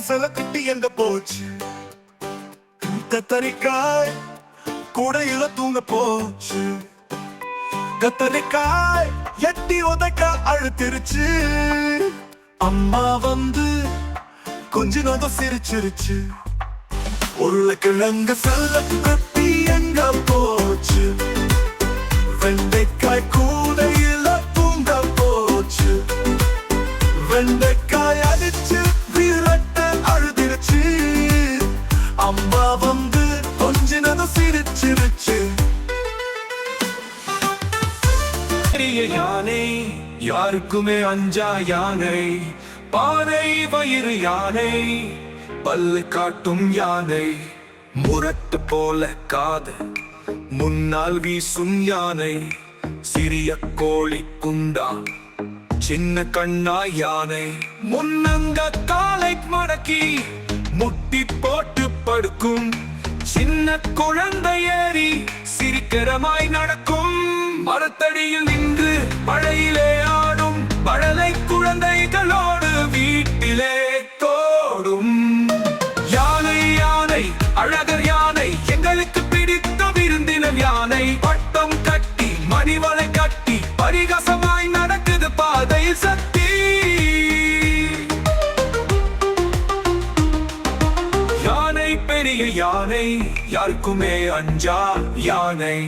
சில குட்டி எங்க போச்சு? கத்தரிக்காய் கூடையில தூங்க போச்சு. கத்தரிக்காய் எட்டி உதைக்க அழுத்திருச்சு. அம்மா வந்து கொஞ்ச நேரம் சிரிச்சிருச்சு. உருளைக்கிழங்கு செல்ல குட்டி எங்க போச்சு? வெண்டைக்காய் கூடையில தூங்க போச்சு. வெண்டைக்காய் அடிச்சு விரட்ட அழுதிருச்சு. அம்மா வந்து கொஞ்ச நேரம் சிரிச்சிருச்சு. பெரிய யானை யாருக்குமே அஞ்சா யானை. பானை வயிறு யானை, பல்லு காட்டும் யானை. முரட்டு போல காது முன்னால் வீசும் யானை. சிறிய கோழி குண்டா சின்ன கண்ணா யானை. முன்னங்க காலை மடக்கி முட்டி போட்டு படுக்கும். சின்ன குழந்தை ஏறி சிரிக்கிறமாய் நடக்கும். மரத்தடியில் நின்று மழையிலே ஆடும் பழலை குழந்தைகளோடு வீட்டிலே தோடும். யானை யானை அழகர் யானை, எங்களுக்கு பிடித்த விருந்தினர் யானை. பட்டம் கட்டி மணிவளை கட்டி பரிகாசமாய் நடக்குது பாதையில் சக்தி. யானை பெரிய யானை, யாருக்குமே அஞ்சா யானை.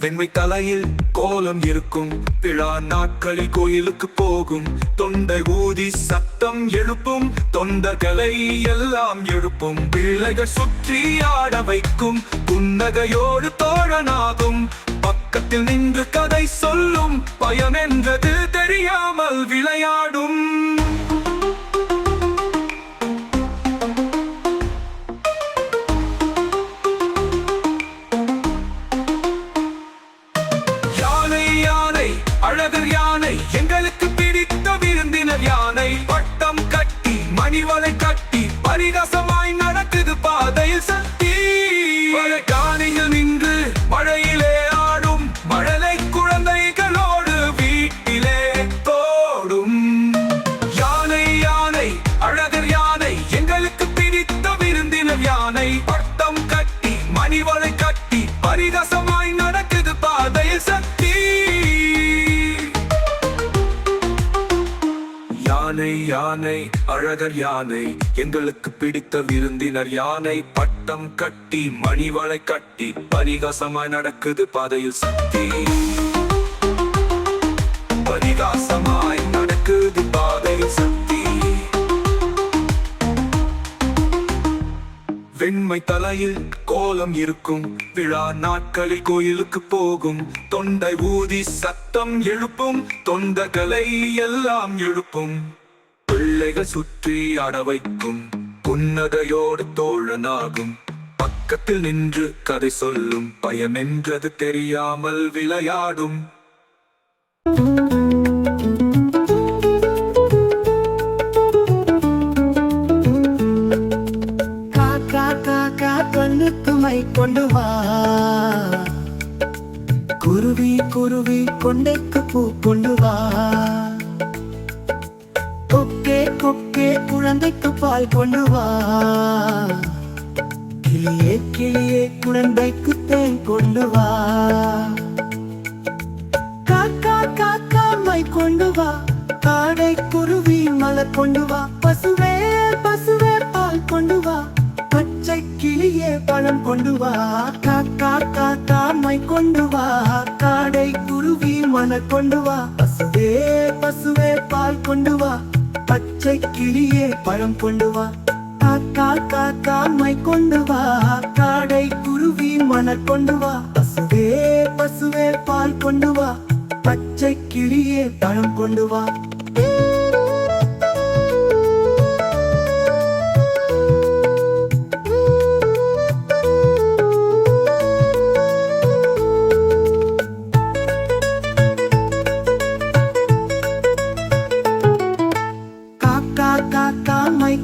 வெண்மை தலையில் கோலம் இருக்கும். விழா நாட்களில் கோயிலுக்கு போகும். தொண்டை ஊதி சத்தம் எழுப்பும். தொண்டர்களை எல்லாம் எழுப்பும். பிள்ளைகள் சுற்றி ஆட வைக்கும். புன்னகையோடு தோழனாகும். பக்கத்தில் நின்று கதை சொல்லும். பயம் என்றது தெரியாமல் விளையாடும். அழகர் யானை, எங்களுக்கு பிடித்த விருந்தினர் யானை. பட்டம் கட்டி மணிவளை கட்டி பரிகாசமாய் நடக்குது பாதையில் சக்தி. காணியில் நின்று மழையிலே ஆடும் மழலை குழந்தைகளோடு வீட்டிலே தோடும். யானை யானை அழகர் யானை, எங்களுக்கு பிடித்த விருந்தினர் யானை. பட்டம் கட்டி மணிவளை கட்டி பரிகாசமாய் நடக்குது பாதையில் சக்தி. யானை யானை அழகர் யானை, எங்களுக்கு பிடித்த விருந்தினர் யானை. பட்டம் கட்டி மணிவளை கட்டி பரிகாசமாய் நடக்குது பாதையில் சக்தி. பரிகாசமாய் நடக்குது பாதையில் சக்தி. வெண்மை தலையில் கோலம் இருக்கும். விழா நாட்களில் கோயிலுக்கு போகும். தொண்டை ஊதி சத்தம் எழுப்பும். தொண்டர்களை எல்லாம் எழுப்பும். பிள்ளைகள் சுற்றி ஆட வைக்கும். புன்னகையோடு தோழனாகும். பக்கத்தில் நின்று கதை சொல்லும். பயம் என்றது தெரியாமல் விளையாடும். கண்ணுக்குமை கொண்டு வா. குருவி குருவி கொண்டைக்கு பூ கொண்டு வா. கொக்கே கொக்கே குழந்தைக்கு பால் கொண்டு வா. கிளியே கிளியே குழந்தைக்கு தேன் கொண்டு வா. காக்கா காக்கா மை கொண்டு வா. காடை குருவி மலர் கொண்டு வா. பசுவே பசுவே பால் கொண்டு வா. பச்சை கிளியே பழம் கொண்டு வா. காக்கா காக்கா மை கொண்டு வா. காடை குருவி மலர் கொண்டு வா. பசுவே பசுவே பால் கொண்டு வா. பச்சை கிளியே பழம் கொண்டு வா. காக்கா காக்கா மை கொண்டு வா. காடை குருவி மலர் கொண்டு வா. பசுவே பசுவே பால் கொண்டு வா. பச்சை கிளியே பழம் கொண்டு வா.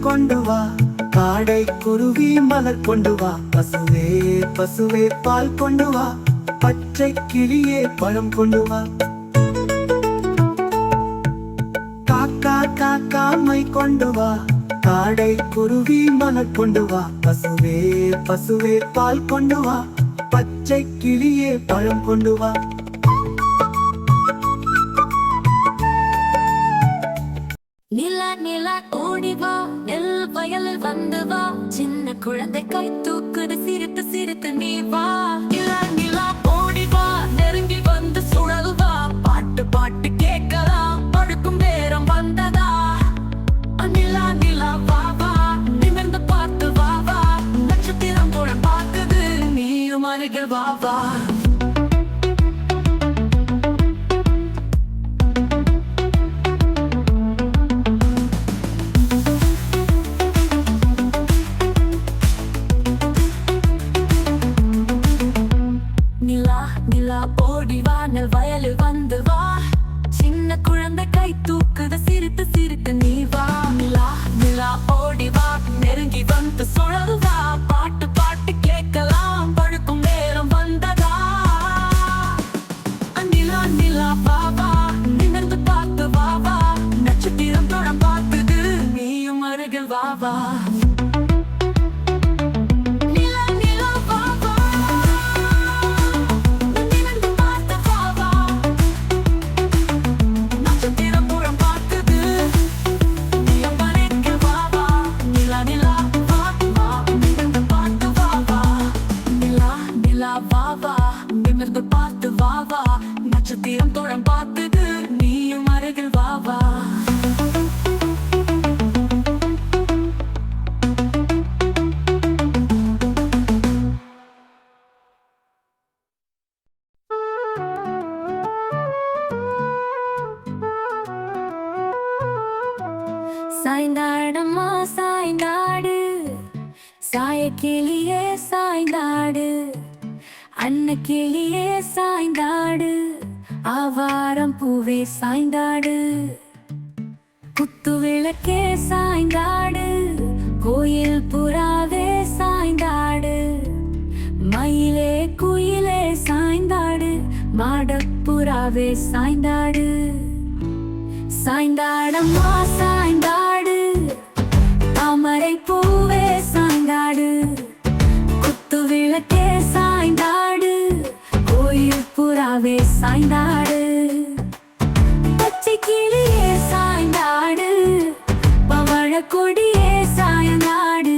கொண்டு வா. காடை குருவி மலர் மலர் கொண்டு வா பசுவே பசுவே பால் கொண்டு வா பச்சை கிளியே பழம் கொண்டு வா காக்கா காக்கா மை கொண்டு வா காடை குருவி மலர் கொண்டு வா பசுவே பசுவே பால் கொண்டு வா பச்சை கிளியே பழம் கொண்டு வா நிலா நிலா ஓடி வா நெல் வயலில் வந்து வா சின்ன குழந்தை கை தூக்குது சிரித்து சிரித்து நீ வா நிலா நிலா ஓடி வா நெருங்கி வந்து சுழல் வா பாட்டு பாட்டு கேட்கலாம் படுக்கும் நேரம் வந்ததா நிலா நிலா வா வா நிமிர்ந்து பார்த்து வா வா நட்சத்திரம் கூட பார்க்குது நீயும் அருகில் வா வா ஓடி வா நெல் வயலில் வந்து வா சின்ன குழந்தை கை தூக்குது சிரித்து சிரித்து நீ வா நிலா நிலா ஓடி வா நெருங்கி வந்து சுழல் வா பாட்டு பாட்டு கேட்கலாம் படுக்கும் நேரம் வந்ததா நிலா நிலா வா வா நிமிர்ந்து பார்த்து வா வா நட்சத்திரம் தோறம் பார்க்குது நீயும் அருகில் வா வா நிமிர்ந்து பார்த்து வா வா நட்சத்திரம் தோழம் பார்த்துது நீயும் அருகில் வா வா சாய்ந்தாடம்மா சாய்ந்தாடு சாயக்கிளியே சாய்ந்தாடு அன்னக்கிளியே சாய்ந்தாடு ஆவாரம் பூவே சாய்ந்தாடு குத்து விளக்கே சாய்ந்தாடு கோயில் புறாவே சாய்ந்தாடு மயிலே குயிலே சாய்ந்தாடு மாடப்புறாவே சாய்ந்தாடு சாய்ந்தாடம்மா சாய்ந்தாடு தாமரை பூவே சாய்ந்தாடு குத்து விளக்கே சாய்ந்தாடு கோயில் புறாவே சாய்ந்தாடு பச்சை கிளியே சாய்ந்தாடு பவழ கொடியே சாய்ந்தாடு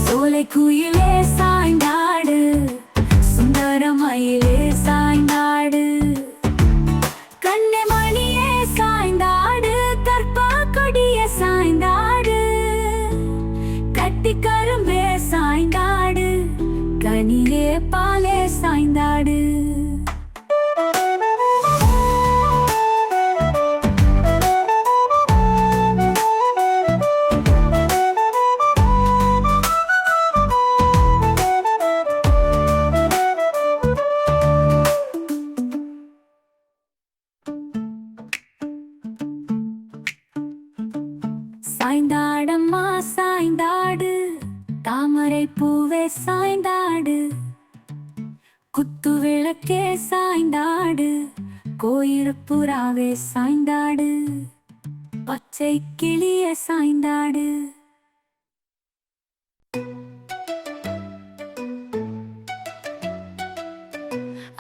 சோலை குயிலே சாய்ந்தாடு சுந்தர மயிலே சாய்ந்தாடு கண்ணிமணியே சாய்ந்தாடு கற்பா கொடியே சாய்ந்தாடு கட்டி கரும்பே சாய்ந்தாடு கனியே பாலே சாய்ந்தாடு சாய்ந்தாடம்மா சாய்ந்தாடு தாமரை பூவே சாய்ந்தாடு குத்து விளக்கே சாய்ந்தாடு கோயில் புறாவே சாய்ந்தாடு பச்சை கிளியே சாய்ந்தாடு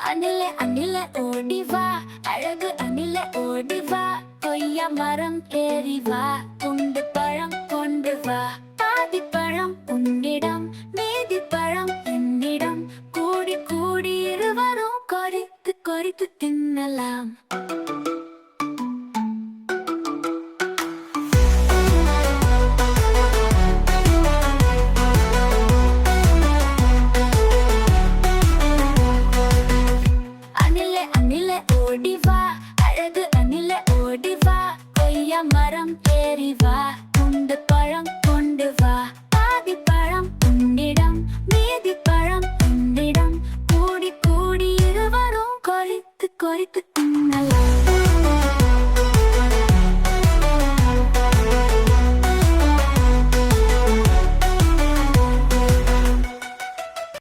அணிலே அணிலே ஓடி வா அழகு அணிலே ஓடி வா கொய்யா மரம் ஏறி வா குண்டு பழம் கொண்டு வா பாதி பழம் உன்னிடம் மீதி பழம் என்னிடம் கூடி கூடி இருவரும் கொறித்து கொறித்து தின்னலாம் அணிலே அணிலே ஓடி வா அழகு அணிலே ஓடி வா கொய்யா மரம் ஏறி வா குண்டு பழம் கொண்டு வா பாதி பழம் உன்னிடம் மீதி பழம் என்னிடம் கூடி கூடி இருவரும் கொறித்து கொறித்து